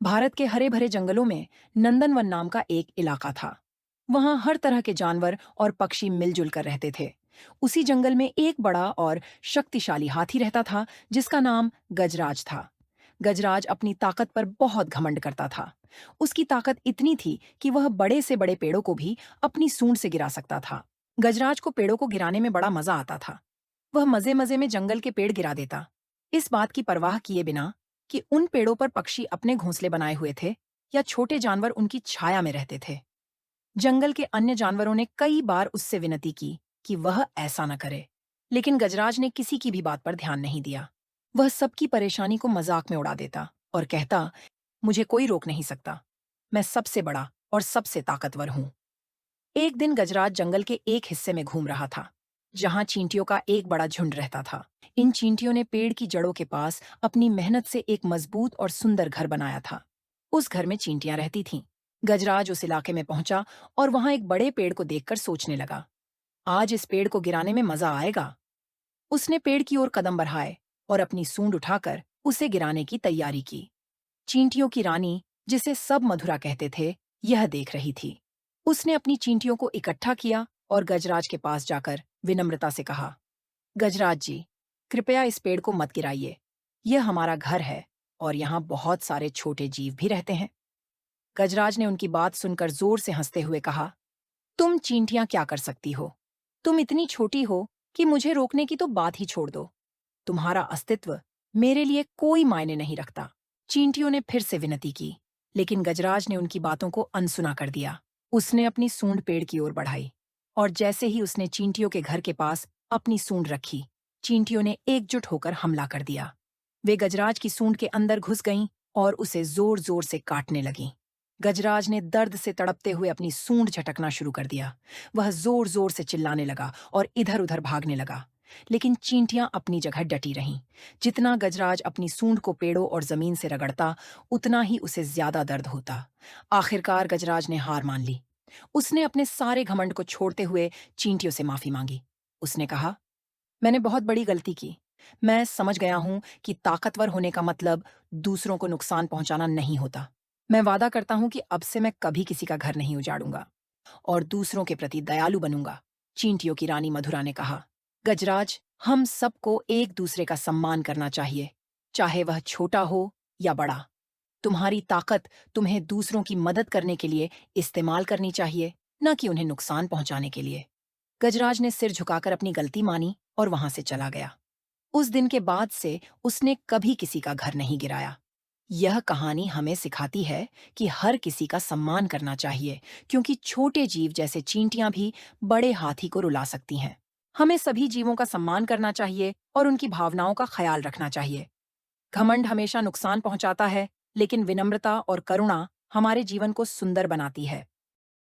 भारत के हरे भरे जंगलों में नंदनवन नाम का एक इलाका था। वहां हर तरह के जानवर और पक्षी मिलजुल कर रहते थे। उसी जंगल में एक बड़ा और शक्तिशाली हाथी रहता था, जिसका नाम गजराज था। गजराज अपनी ताकत पर बहुत घमंड करता था। उसकी ताकत इतनी थी कि वह बड़े से बड़े पेड़ों को भी अपनी सूंड से गिरा सकता था। गजराज को पेड़ों को गिराने में बड़ा मजा आता था। वह मजे मजे में जंगल के पेड़ गिरा देता, इस बात की परवाह किए बिना कि उन पेड़ों पर पक्षी अपने घोंसले बनाए हुए थे या छोटे जानवर उनकी छाया में रहते थे। जंगल के अन्य जानवरों ने कई बार उससे विनती की कि वह ऐसा न करे, लेकिन गजराज ने किसी की भी बात पर ध्यान नहीं दिया। वह सबकी परेशानी को मजाक में उड़ा देता और कहता, मुझे कोई रोक नहीं सकता, मैं सबसे बड़ा और सबसे ताकतवर हूं। एक दिन गजराज जंगल के एक हिस्से में घूम रहा था, जहां चींटियों का एक बड़ा झुंड रहता था। इन चींटियों ने पेड़ की जड़ों के पास अपनी मेहनत से एक मजबूत और सुंदर घर बनाया था। उस घर में चींटियां रहती थीं। गजराज उस इलाके में पहुंचा और वहां एक बड़े पेड़ को देखकर सोचने लगा, आज इस पेड़ को गिराने में मजा आएगा। उसने पेड़ की ओर कदम बढ़ाए और अपनी सूंड उठाकर उसे गिराने की तैयारी की। चींटियों की रानी, जिसे सब मधुरा कहते थे, यह देख रही थी। उसने अपनी चींटियों को इकट्ठा किया और गजराज के पास जाकर विनम्रता से कहा, गजराज जी, कृपया इस पेड़ को मत गिराइए। यह हमारा घर है और यहाँ बहुत सारे छोटे जीव भी रहते हैं। गजराज ने उनकी बात सुनकर जोर से हंसते हुए कहा, तुम चींटियां क्या कर सकती हो? तुम इतनी छोटी हो कि मुझे रोकने की तो बात ही छोड़ दो। तुम्हारा अस्तित्व मेरे लिए कोई मायने नहीं रखता। चींटियों ने फिर से विनती की, लेकिन गजराज ने उनकी बातों को अनसुना कर दिया। उसने अपनी सूंड पेड़ की ओर बढ़ाई और जैसे ही उसने चींटियों के घर के पास अपनी सूंड रखी, चींटियों ने एकजुट होकर हमला कर दिया। वे गजराज की सूंड के अंदर घुस गईं और उसे जोर जोर से काटने लगीं। गजराज ने दर्द से तड़पते हुए अपनी सूंड झटकना शुरू कर दिया। वह जोर जोर से चिल्लाने लगा और इधर उधर भागने लगा, लेकिन चींटियां अपनी जगह डटी रहीं। जितना गजराज अपनी सूंड को पेड़ों और जमीन से रगड़ता, उतना ही उसे ज्यादा दर्द होता। आखिरकार गजराज ने हार मान ली। उसने अपने सारे घमंड को छोड़ते हुए चींटियों से माफी मांगी। उसने कहा, मैंने बहुत बड़ी गलती की। मैं समझ गया हूं कि ताकतवर होने का मतलब दूसरों को नुकसान पहुंचाना नहीं होता। मैं वादा करता हूं कि अब से मैं कभी किसी का घर नहीं उजाड़ूंगा और दूसरों के प्रति दयालु बनूंगा। चींटियों की रानी मधुरा ने कहा, गजराज, हम सबको एक दूसरे का सम्मान करना चाहिए, चाहे वह छोटा हो या बड़ा। तुम्हारी ताकत तुम्हें दूसरों की मदद करने के लिए इस्तेमाल करनी चाहिए, न कि उन्हें नुकसान पहुंचाने के लिए। गजराज ने सिर झुकाकर अपनी गलती मानी और वहां से चला गया। उस दिन के बाद से उसने कभी किसी का घर नहीं गिराया। यह कहानी हमें सिखाती है कि हर किसी का सम्मान करना चाहिए, क्योंकि छोटे जीव जैसे चींटियां भी बड़े हाथी को रुला सकती हैं। हमें सभी जीवों का सम्मान करना चाहिए और उनकी भावनाओं का ख्याल रखना चाहिए। घमंड हमेशा नुकसान पहुंचाता है, लेकिन विनम्रता और करुणा हमारे जीवन को सुंदर बनाती है।